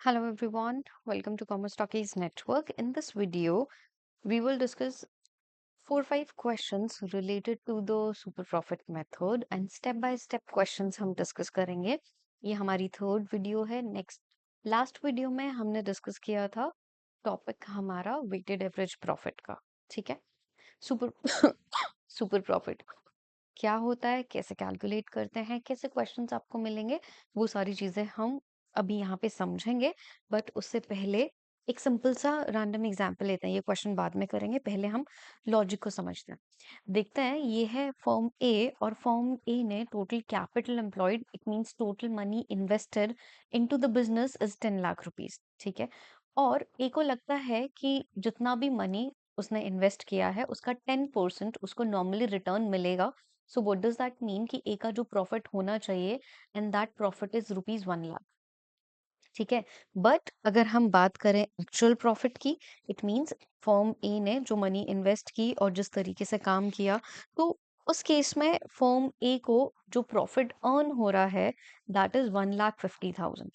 Hello everyone, welcome to Commerce Talkies Network. In this video, we will discuss 4-5 questions related to the super profit method and step by step questions हम discuss करेंगे. ये हमारी third video है. Last video में हमने discuss किया था topic हमारा वेटेड एवरेज प्रॉफिट का. ठीक है. सुपर सुपर प्रॉफिट क्या होता है, कैसे कैलकुलेट करते हैं, कैसे क्वेश्चंस आपको मिलेंगे, वो सारी चीजें हम अभी यहाँ पे समझेंगे. बट उससे पहले एक सिंपल सा रैंडम एग्जांपल लेते हैं. ये क्वेश्चन बाद में करेंगे, पहले हम लॉजिक को समझते हैं. देखते हैं, ये है फर्म ए और फर्म ए ने total capital employed, it means total money invested into the business is 10 lakh rupees. ठीक है. और ए को लगता है कि जितना भी मनी उसने इन्वेस्ट किया है उसका 10% उसको नॉर्मली रिटर्न मिलेगा. So what does that mean कि ए का जो प्रॉफिट होना चाहिए, and that profit is rupees 1 lakh. ठीक है. बट अगर हम बात करें एक्चुअल प्रॉफिट की, इट मींस फर्म ए ने जो मनी इन्वेस्ट की और जिस तरीके से काम किया, तो उस केस में फर्म ए को जो प्रॉफिट अर्न हो रहा है दैट इज 1,50,000.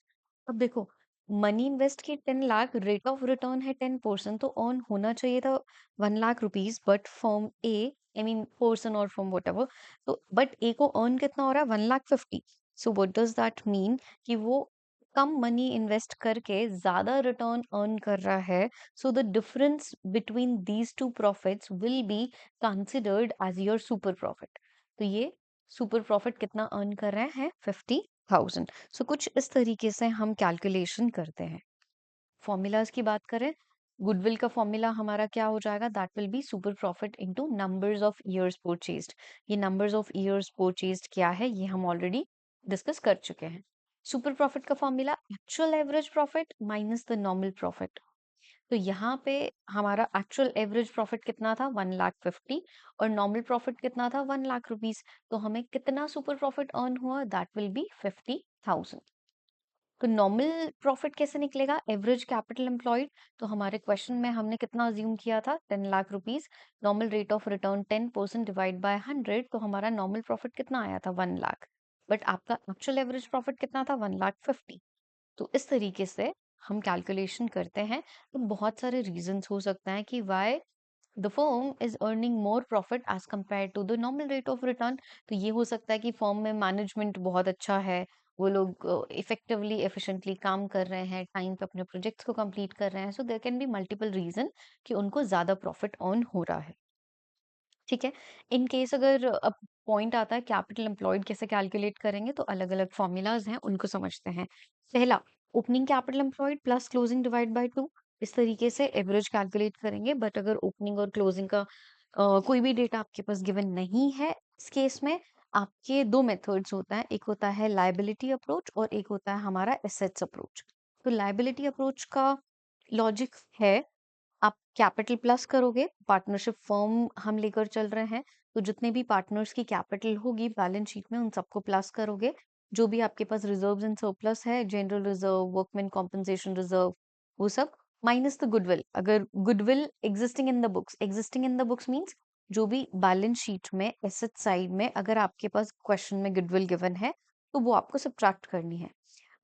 अब देखो, मनी इन्वेस्ट की 10 लाख, रेट ऑफ रिटर्न है 10%, तो अर्न होना चाहिए था 1 lakh rupees. But firm A, I mean person और फर्म वट एवर, तो बट ए को अर्न कितना हो रहा है? 1,50,000. So what does that mean कि वो कम मनी इन्वेस्ट करके ज्यादा रिटर्न अर्न कर रहा है. So the difference between these two profits will be considered as your super profit. तो ये सुपर प्रॉफिट कितना अर्न कर रहे हैं? 50,000. सो कुछ इस तरीके से हम कैलकुलेशन करते हैं. फॉर्मूलाज की बात करें, गुडविल का फॉर्मूला हमारा क्या हो जाएगा? That will be super profit into numbers of years purchased. ये नंबर्स ऑफ ईयर्स परचेज्ड क्या है, ये हम ऑलरेडी डिस्कस कर चुके हैं. सुपर प्रॉफिट का formula actual average profit minus the normal profit. तो यहाँ पे हमारा एक्चुअल एवरेज प्रॉफिट कितना था? 1,50,000. और नॉर्मल प्रॉफिट कितना था? 1 लाख रुपीज. तो हमें कितना सुपर प्रॉफिट अर्न हुआ? That will B 50,000. तो नॉर्मल प्रॉफिट कैसे निकलेगा? Average capital employed. तो हमारे क्वेश्चन में हमने कितना अज्यूम किया था? 10 lakh rupees. Normal rate of return 10% divide by 100, तो हमारा नॉर्मल प्रॉफिट कितना आया था? 1 लाख. बट आपका एक्चुअल एवरेज प्रॉफिट कितना था? 1,50,000. तो इस तरीके से हम कैलकुलेशन करते हैं. तो बहुत सारे रीजंस हो सकते हैं कि why the firm is earning more profit as compare to the normal rate of return. तो ये हो सकता है कि फर्म में मैनेजमेंट बहुत अच्छा है, वो लोग इफेक्टिवली एफिशिएंटली काम कर रहे हैं, टाइम पे अपने प्रोजेक्ट्स को कंप्लीट कर रहे हैं. So there can be multiple reason कि उनको ज्यादा प्रॉफिट अर्न हो रहा है. ठीक है. इन केस अगर अब पॉइंट आता है कैपिटल एम्प्लॉयड कैसे कैलकुलेट करेंगे, तो अलग अलग फॉर्मूलाज हैं, उनको समझते हैं. पहला, opening capital employed plus closing divide by 2. इस तरीके से एवरेज कैलकुलेट करेंगे. बट अगर ओपनिंग और क्लोजिंग का कोई भी डेटा आपके पास गिवन नहीं है, इस केस में आपके दो मेथड्स होता है. एक होता है लाइबिलिटी अप्रोच और एक होता है हमारा एसेट्स अप्रोच. तो लाइबिलिटी अप्रोच का लॉजिक है, आप कैपिटल प्लस करोगे, पार्टनरशिप फर्म हम लेकर चल रहे हैं, तो जितने भी पार्टनर्स की कैपिटल होगी बैलेंस शीट में उन सबको प्लस करोगे. जो भी आपके पास रिजर्व्स एंड सरप्लस है, general reserve, workman compensation reserve, वो सब माइनस द गुडविल. अगर goodwill existing in the books means जो भी बैलेंस शीट में एसेट साइड में अगर आपके पास क्वेश्चन में गुडविल गिवन है, तो वो आपको सब्ट्रैक्ट करनी है.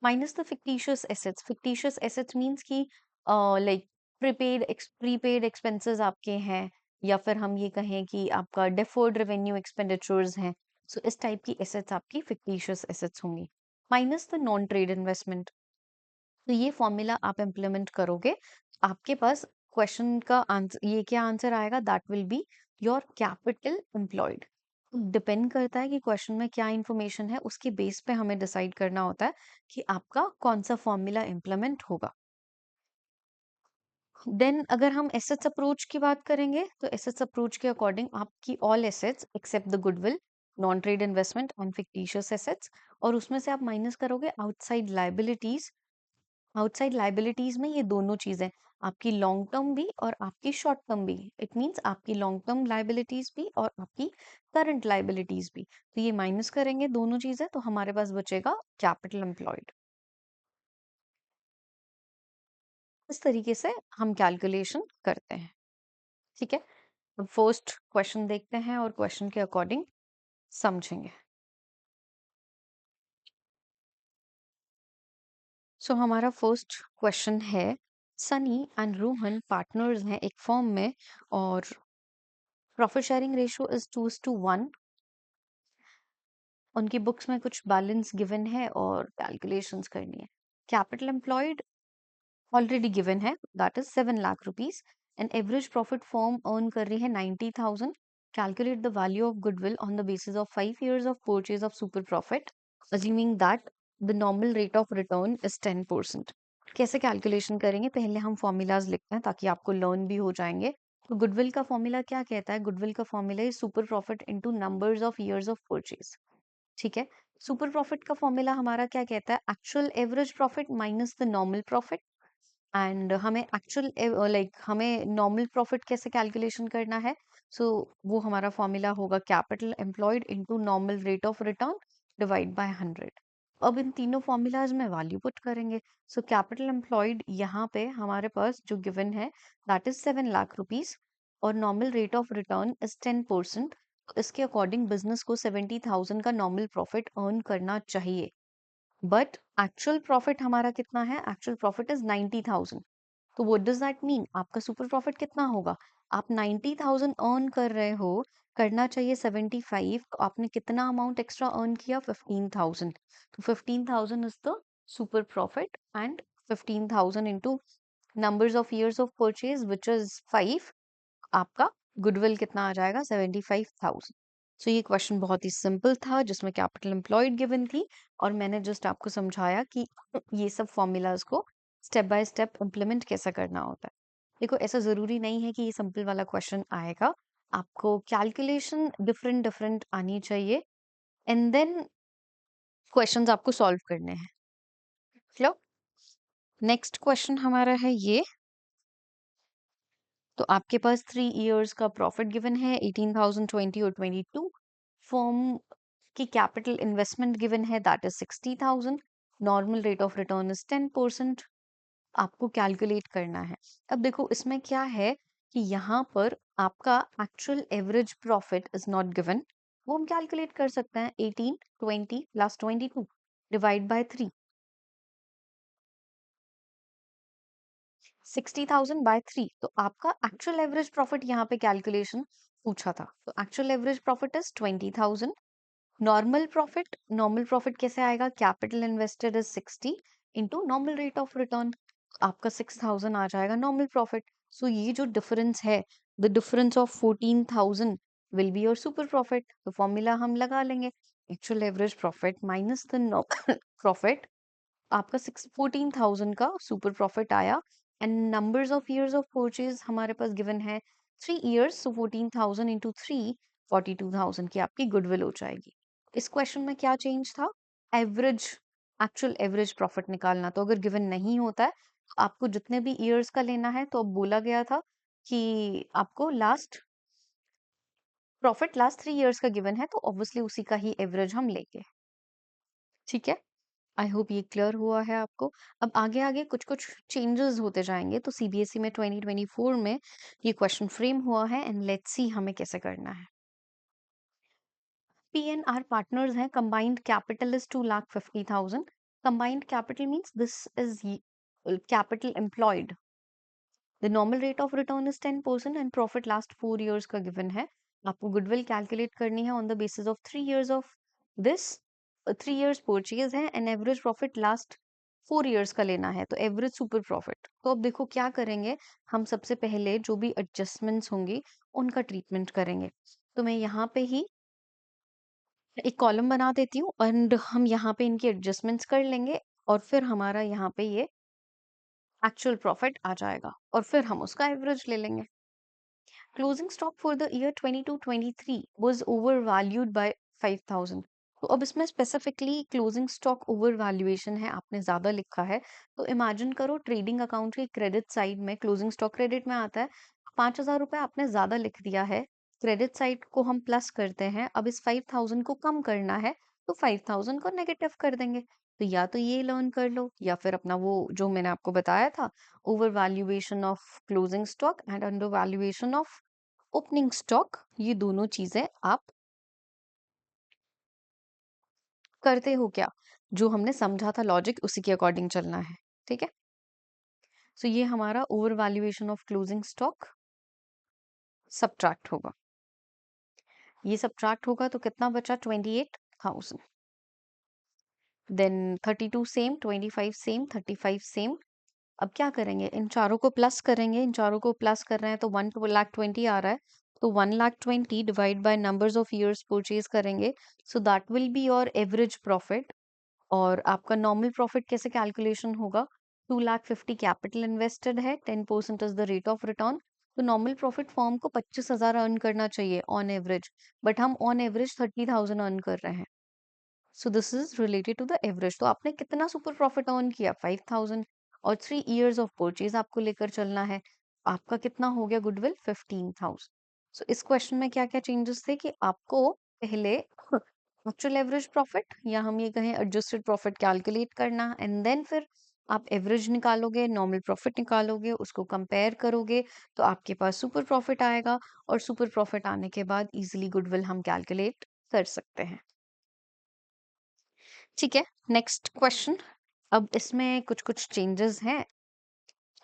Minus the fictitious assets. Fictitious assets means की लाइक प्रीपेड एक्सपेंसेस आपके हैं, या फिर हम ये कहें कि आपका डेफर्ड रेवेन्यू एक्सपेंडिचर्स हैं. सो इस टाइप की एसेट्स आपकी फिक्टिशियस एसेट्स होंगी. Minus the non trade investment. तो ये फॉर्मूला आप इम्प्लीमेंट करोगे, आपके पास क्वेश्चन का आंसर, ये क्या आंसर आएगा? That will be your capital employed. Depend करता है कि क्वेश्चन में क्या इंफॉर्मेशन है, उसके बेस पे हमें डिसाइड करना होता है कि आपका कौन सा फॉर्मूला इम्प्लीमेंट होगा. देन अगर हम एसेट्स अप्रोच की बात करेंगे, तो एसेट्स अप्रोच के अकॉर्डिंग आपकी all assets except the goodwill, non trade investment and fictitious assets, और उसमें से आप माइनस करोगे आउटसाइड लाइबिलिटीज. आउटसाइड लाइबिलिटीज में ये दोनों चीजें, आपकी लॉन्ग टर्म भी और आपकी शॉर्ट टर्म भी. इट मींस आपकी लॉन्ग टर्म लाइबिलिटीज भी और आपकी करंट लाइबिलिटीज भी. तो ये माइनस करेंगे दोनों चीजें, तो हमारे पास बचेगा कैपिटल एम्प्लॉयड. इस तरीके से हम कैलकुलेशन करते हैं. ठीक है. अब फर्स्ट क्वेश्चन देखते हैं और क्वेश्चन के अकॉर्डिंग समझेंगे. सो हमारा फर्स्ट क्वेश्चन है, सनी एंड रोहन पार्टनर्स हैं एक फर्म में और प्रॉफिट शेयरिंग रेशियो इज 2:1। उनकी बुक्स में कुछ बैलेंस गिवन है और कैलकुलेशंस करनी है। कैपिटल एम्प्लॉयड ऑलरेडी गिवन है, that is 7 lakh rupees and average profit firm earn कर रही है 90,000। Calculate the value of goodwill on the basis of 5 years of purchase of super profit assuming that the normal rate of return is 10%। कैसे calculation करेंगे, पहले हम formulas लिखते हैं ताकि आपको लर्न भी हो जाएंगे। तो गुडविल का फॉर्मूला क्या कहता है? गुडविल का formula is super profit into numbers of years of purchase. ठीक है। सुपर प्रॉफिट का फॉर्मूला हमारा क्या कहता है? Actual average profit minus the normal profit. And हमें एक्चुअल हमें नॉर्मल प्रॉफिट कैसे कैलकुलेशन करना है? सो वो हमारा फॉर्मूला होगा capital employed into normal rate of return divide by 100। अब इन तीनों फॉर्मूलाज में वैल्यू पुट करेंगे। सो कैपिटल एम्प्लॉयड यहाँ पे हमारे पास जो गिवन है दैट इज 7 लाख रुपीज और normal rate of return is 10%। इसके अकॉर्डिंग बिजनेस को 70,000 का नॉर्मल प्रॉफिट अर्न करना चाहिए। बट एक्चुअल प्रॉफिट हमारा कितना है? Actual profit is 90,000। तो व्हाट डज दैट मीन? आपका सुपर प्रॉफिट कितना होगा? आप 90,000 अर्न कर रहे हो, करना चाहिए 75, तो आपने कितना अमाउंट एक्स्ट्रा अर्न किया? 15,000। तो 15,000 is the super profit and 15,000 into numbers of years of purchase which is 5, आपका गुडविल कितना आ जाएगा? 75,000। सो ये क्वेश्चन बहुत ही सिंपल था जिसमें कैपिटल एम्प्लॉयड गिवन थी और मैंने जस्ट आपको समझाया कि ये सब फॉर्मूलाज को स्टेप बाय स्टेप इम्प्लीमेंट कैसा करना होता है। देखो, ऐसा जरूरी नहीं है कि ये सिंपल वाला क्वेश्चन आएगा, आपको कैलकुलेशन डिफरेंट डिफरेंट आनी चाहिए एंड देन क्वेश्चंस आपको सॉल्व करने हैं। चलो, नेक्स्ट क्वेश्चन हमारा है ये। तो आपके पास 3 years का प्रॉफिट गिवन है 18,000, 20 और 22। फर्म की कैपिटल इन्वेस्टमेंट गिवन है that is 60,000। Normal rate of return is 10%। आपको कैलकुलेट करना है। अब देखो इसमें क्या है कि यहाँ पर आपका actual average profit is not given. वो हम कैलकुलेट कर सकते हैं 18, 20 प्लस 22 डिवाइड बाय 3। 60,000 बाय 3। तो आपका एक्चुअल एवरेज प्रॉफिट यहाँ पे कैलकुलेशन पूछा था। तो actual average profit is 20,000। Normal profit कैसे आएगा? Capital invested is 60 into normal rate of return. आपका 6,000 आ जाएगा नॉर्मल प्रॉफिट। सो ये जो डिफरेंस है, the difference of 14,000 will be your super profit. तो फॉर्मूला हम लगा लेंगे, actual average profit minus the normal profit. आपका 14,000 का सुपर प्रॉफिट आया and numbers of years of purchase हमारे पास गिवन है 3 years। सो 14,000 इंटू 3, 42,000 की आपकी गुडविल हो जाएगी। इस क्वेश्चन में क्या चेंज था? एवरेज, एक्चुअल एवरेज प्रॉफिट निकालना। तो अगर गिवन नहीं होता है तो आपको जितने भी ईयर्स का लेना है, तो अब बोला गया था कि आपको लास्ट प्रॉफिट लास्ट 3 years का गिवन है, तो ऑब्वियसली उसी का ही एवरेज हम लेंगे। ठीक है, आई होप ये क्लियर हुआ है आपको। अब आगे आगे कुछ कुछ चेंजेस होते जाएंगे। तो सीबीएसई में 2024 में ये क्वेश्चन फ्रेम हुआ है एंड लेट्स सी हमें कैसे करना है। पीएनआर पार्टनर्स हैं, combined capital is 2,50,000। Combined capital means this is capital employed. The normal rate of return is 10% and profit last 4 years का गिवन है। आपको गुडविल कैलकुलेट करनी है on the basis of 3 years of this. 3 years purchase है and average profit last 4 years का लेना है, तो एवरेज सुपर प्रॉफिट। तो अब देखो क्या करेंगे, हम सबसे पहले जो भी एडजस्टमेंट्स होंगी उनका ट्रीटमेंट करेंगे। तो मैं यहाँ पे ही एक कॉलम बना देती हूँ एंड हम यहाँ पे इनकी एडजस्टमेंट्स कर लेंगे और फिर हमारा यहाँ पे ये एक्चुअल प्रॉफिट आ जाएगा और फिर हम उसका एवरेज ले लेंगे। Closing stock for the year 22-23 was overvalued by 5,000। तो अब इसमें specifically closing stock over valuation है, आपने ज्यादा लिखा है। तो इमेजिन करो ट्रेडिंग अकाउंट की क्रेडिट साइड में क्लोजिंग स्टॉक क्रेडिट में आता है, 5,000 रुपए आपने ज्यादा लिख दिया है। क्रेडिट साइड को हम प्लस करते हैं, अब इस 5,000 को कम करना है तो 5,000 को नेगेटिव कर देंगे। तो या तो ये लर्न कर लो या फिर अपना वो जो मैंने आपको बताया था, over valuation of closing stock and under valuation of opening stock, ये दोनों चीजें आप करते हो क्या? जो हमने समझा था लॉजिक उसी के अकॉर्डिंग चलना है, ठीक है। सो ये हमारा over valuation of closing stock subtract होगा। ये सब्ट्रैक्ट होगा तो कितना बचा? 28,000। Then 32 same, 25 same, 35 same. अब क्या करेंगे? इन चारों को प्लस करेंगे। इन चारों को प्लस कर रहे हैं तो 1,20,000 आ रहा है, तो 1,20,000 divide by numbers of years purchase करेंगे, so that will be your average profit. और आपका नॉर्मल प्रॉफिट कैसे कैलकुलेशन होगा? 2,50,000 कैपिटल इन्वेस्टेड है, 10% is the rate of return, तो नॉर्मल प्रॉफिट फर्म को 25,000 अर्न करना चाहिए ऑन एवरेज, बट हम ऑन एवरेज 30,000 अर्न कर रहे हैं। So this is related to the average. तो आपने कितना सुपर प्रॉफिट अर्न किया? 5,000। और 3 years ऑफ परचेज आपको लेकर चलना है। आपका कितना हो गया गुडविल? 15,000। सो इस क्वेश्चन में क्या क्या चेंजेस थे कि आपको पहले एक्चुअल एवरेज प्रॉफिट या हम ये कहें एडजस्टेड प्रॉफिट कैलकुलेट करना, एंड देन फिर आप एवरेज निकालोगे, नॉर्मल प्रॉफिट निकालोगे, उसको कंपेयर करोगे, तो आपके पास सुपर प्रॉफिट आएगा। और सुपर प्रॉफिट आने के बाद इजीली गुडविल हम कैलकुलेट कर सकते हैं, ठीक है। Next question. अब इसमें कुछ कुछ चेंजेस हैं,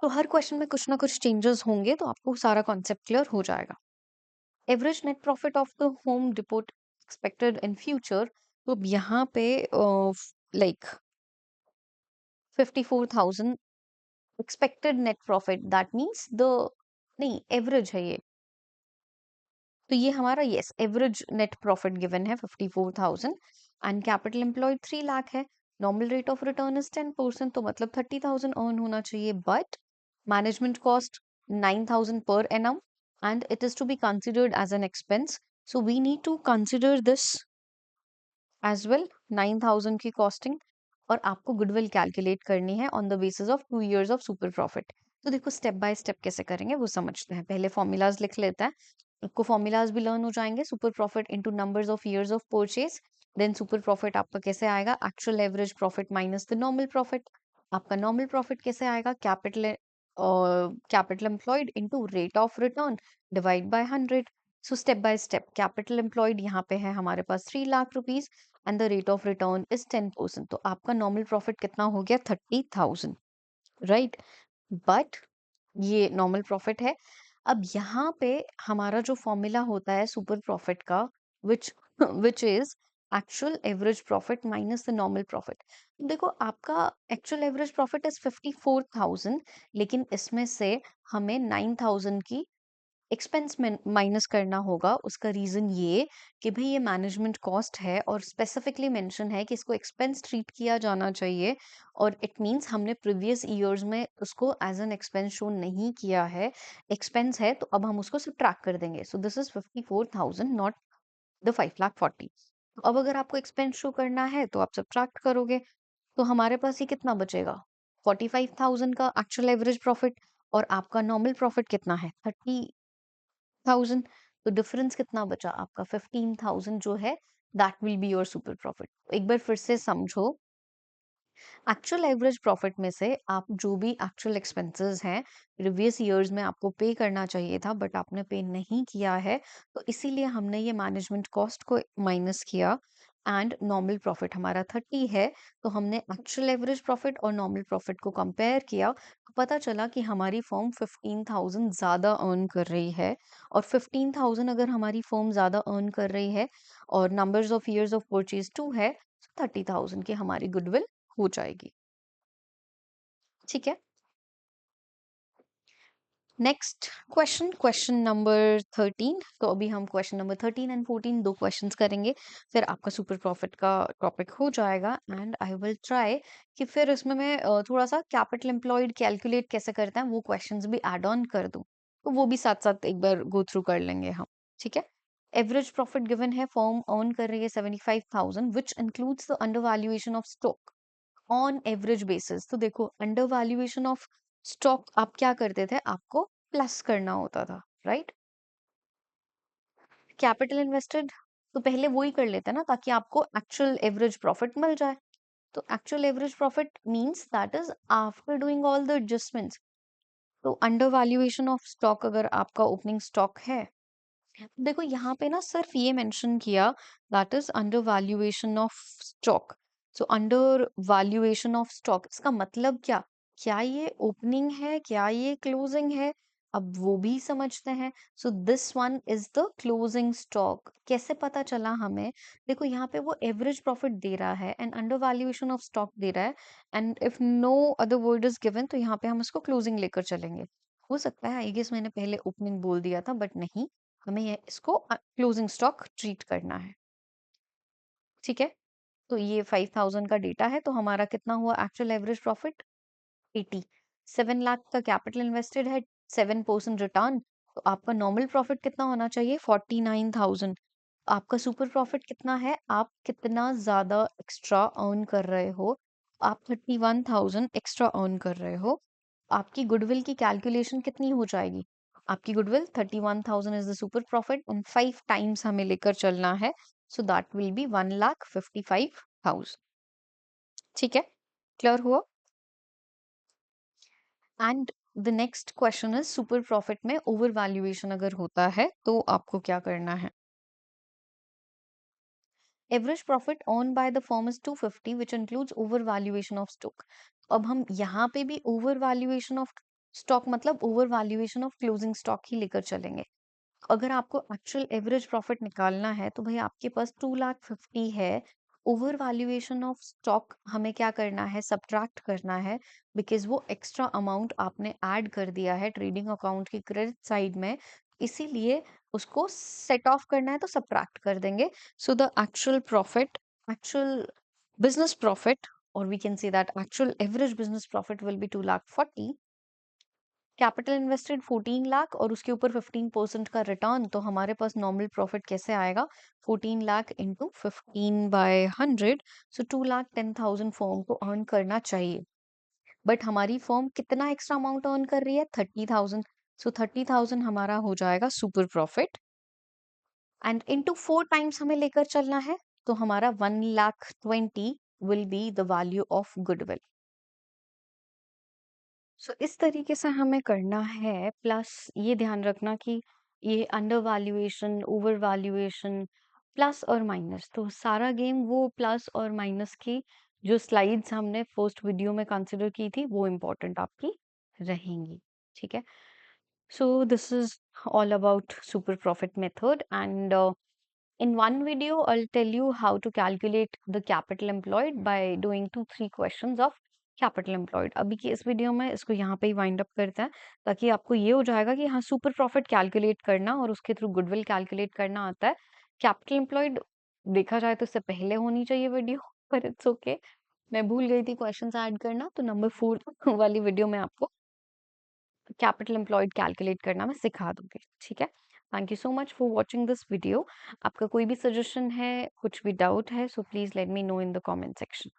तो हर क्वेश्चन में कुछ ना कुछ चेंजेस होंगे, तो आपको सारा कॉन्सेप्ट क्लियर हो जाएगा। Average net profit of the home depot expected in future, तो अब यहाँ पे like 54,000 expected net profit, that means the, नहीं एवरेज है ये, तो ये हमारा yes average net profit given है 54,000, एंड कैपिटल एम्प्लॉयड 3 लाख है। Normal rate of return is 10%, तो मतलब 30,000 अर्न होना चाहिए, but management cost 9,000 per annum, and it is to be considered as an expense, so we need to consider this as well, 9,000 की costing. और आपको goodwill calculate करनी है on the basis of 2 years of super profit. तो देखो step by step कैसे करेंगे वो समझते हैं। पहले फॉर्मूलाज लिख लेते हैं, आपको फॉर्मूलाज भी लर्न हो जाएंगे। Super profit into numbers of years of purchase, then super profit आपका कैसे आएगा? Actual average profit minus the normal profit. आपका नॉर्मल प्रॉफिट कैसे आएगा? Capital employed into rate of return divide by 100। So step by step, capital employed यहाँ पे है हमारे पास 3,00,000 rupees, and the rate of return is 10%, तो आपका नॉर्मल प्रॉफिट कितना हो गया? 30,000, राइट। बट ये नॉर्मल प्रॉफिट है। अब यहाँ पे हमारा जो फॉर्मूला होता है सुपर प्रॉफिट का, which which is actual average profit minus the normal profit. देखो आपका एक्चुअल एवरेज प्रॉफिट इज 54,000, लेकिन इसमें से हमें 9,000 की एक्सपेंस माइनस करना होगा। उसका रीजन ये कि भाई ये मैनेजमेंट कॉस्ट है और स्पेसिफिकली मेंशन है कि इसको एक्सपेंस ट्रीट किया जाना चाहिए, और इट मींस हमने प्रीवियस ईयर्स में उसको एज एन एक्सपेंस शो नहीं किया है, एक्सपेंस है, तो अब हम उसको सब्ट्रैक्ट कर देंगे। सो दिस इज 54,000, नॉट द 5,40,000। तो अब अगर आपको एक्सपेंस शो करना है तो आप सब्ट्रैक्ट करोगे, तो हमारे पास ये कितना बचेगा? 45,000 का एक्चुअल एवरेज प्रॉफिट, और आपका नॉर्मल प्रॉफिट कितना है? 30,000। तो डिफरेंस कितना बचा आपका? 15,000 जो है, that will be your super profit. एक बार फिर से समझो, एक्चुअल एवरेज प्रॉफिट में से आप जो भी एक्चुअल एक्सपेंसेस हैं प्रीवियस ईयर्स में आपको पे करना चाहिए था बट आपने पे नहीं किया है, तो इसीलिए हमने ये मैनेजमेंट कॉस्ट को माइनस किया, एंड नॉर्मल प्रॉफिट हमारा 30 है, तो हमने एक्चुअल एवरेज प्रॉफिट और नॉर्मल प्रॉफिट को कंपेयर किया, तो पता चला कि हमारी फर्म 15,000 ज़्यादा अर्न कर रही है। और 15,000 अगर हमारी फर्म ज़्यादा अर्न कर रही है और numbers of years of purchase 2 है, तो 30,000 की हमारी गुडविल हो जाएगी, ठीक है। Next question, question number 13। तो अभी हम क्वेश्चन नंबर 13 एंड 14 दो क्वेश्चंस करेंगे, फिर आपका सुपर प्रॉफिट का टॉपिक हो जाएगा, एंड आई विल ट्राई कि फिर इसमें मैं थोड़ा सा कैपिटल एम्प्लॉयड कैलकुलेट कैसे करते हैं वो क्वेश्चंस भी ऐड ऑन कर दूं, तो वो भी साथ साथ एक बार गो थ्रू कर लेंगे हम, ठीक है। एवरेज प्रॉफिट गिवन है, फर्म अर्न कर रही है 75,000 which includes the under valuation of stock on average basis. तो देखो अंडर वैल्यूएशन ऑफ स्टॉक आप क्या करते थे? आपको प्लस करना होता था, राइट। कैपिटल इन्वेस्टेड तो पहले वो ही कर लेते हैं ना, ताकि आपको एक्चुअल एवरेज प्रॉफिट मिल जाए। तो actual average profit means that is after doing all the adjustments. तो अंडर वैल्यूएशन ऑफ स्टॉक अगर आपका ओपनिंग स्टॉक है, देखो यहाँ पे ना सिर्फ ये मेंशन किया that is under valuation of stock, so under valuation of stock, इसका मतलब क्या ये ओपनिंग है, क्या ये क्लोजिंग है, अब वो भी समझते हैं। So this one is the closing stock. कैसे पता चला हमें? देखो यहाँ पे वो एवरेज प्रॉफिट दे रहा है and under valuation of stock दे रहा है, and if no other word is given तो यहाँ पे हम इसको क्लोजिंग लेकर चलेंगे। हो सकता है आई गेस मैंने पहले ओपनिंग बोल दिया था, बट नहीं, हमें इसको क्लोजिंग स्टॉक ट्रीट करना है। ठीक है, तो ये 5000 का डेटा है, तो हमारा कितना हुआ एक्चुअल एवरेज प्रॉफिट? 80। 7 लाख का कैपिटल इन्वेस्टेड है, 7% रिटर्न, तो आपका नॉर्मल प्रॉफिट कितना होना चाहिए? 49,000। आपका सुपर प्रॉफिट कितना है? आप कितना ज्यादा एक्स्ट्रा अर्न कर रहे हो? आप 31,000 एक्स्ट्रा अर्न कर रहे हो। आपकी गुडविल की कैलकुलेशन कितनी हो जाएगी? आपकी goodwill 31,000 is the super profit and 5 times हमें लेकर चलना है, सो दैट विल बी 1,55,000। ठीक है, क्लियर हुआ? And the next question is super profit में ओवर वैल्यूएशन अगर होता है तो आपको क्या करना है? Average profit own by the firm is 250 which includes over valuation of stock. अब हम यहाँ पे भी ओवर वैल्यूएशन ऑफ स्टॉक मतलब over valuation of closing stock ही लेकर चलेंगे। अगर आपको एक्चुअल एवरेज प्रॉफिट निकालना है तो भाई आपके पास 2,50,000 है, ओवर वैल्यूएशन ऑफ स्टॉक हमें क्या करना है? सब्ट्रैक्ट करना है, बिकॉज वो एक्स्ट्रा अमाउंट आपने ऐड कर दिया है ट्रेडिंग अकाउंट की क्रेडिट साइड में, इसीलिए उसको सेट ऑफ करना है, तो सब्ट्रैक्ट कर देंगे। So the actual profit, actual business profit, और we can say that actual average business profit will be 2,40,000। Capital invested 14 lakh और उसके ऊपर 15% का रिटर्न, तो हमारे पास नॉर्मल प्रॉफिट कैसे आएगा? 14 लाख इंटू 15/100, सो 2,10,000 फर्म को अर्न करना चाहिए। बट हमारी फर्म कितना एक्स्ट्रा अमाउंट अर्न कर रही है? 30,000। सो 30,000 हमारा हो जाएगा super profit, and into 4 times हमें लेकर चलना है, तो हमारा 1,20,000 will be the value of goodwill. So इस तरीके से हमें करना है, प्लस ये ध्यान रखना कि ये under valuation, over valuation, plus और माइनस, तो सारा गेम वो प्लस और माइनस की जो स्लाइड्स हमने फर्स्ट वीडियो में कंसिडर की थी वो इम्पोर्टेंट आपकी रहेंगी। ठीक है, so this is all about super profit method, and in one video I'll tell you how to calculate the capital employed by doing 2-3 questions of capital employed। अभी की इस वीडियो में इसको यहाँ पे ही वाइंड अप करते हैं, ताकि आपको ये हो जाएगा कि हाँ सुपर प्रॉफिट कैलकुलेट करना और उसके थ्रू गुडविल कैलकुलेट करना आता है। कैपिटल एम्प्लॉयड देखा जाए तो इससे पहले होनी चाहिए वीडियो, पर इट्स ओके, मैं भूल गई थी क्वेश्चंस ऐड करना, तो नंबर 4 वाली वीडियो में आपको कैपिटल एम्प्लॉयड कैलकुलेट करना मैं सिखा दूंगी। ठीक है, thank you so much for watching this video. आपका कोई भी सजेशन है, कुछ भी डाउट है, so please let me know in the comment section.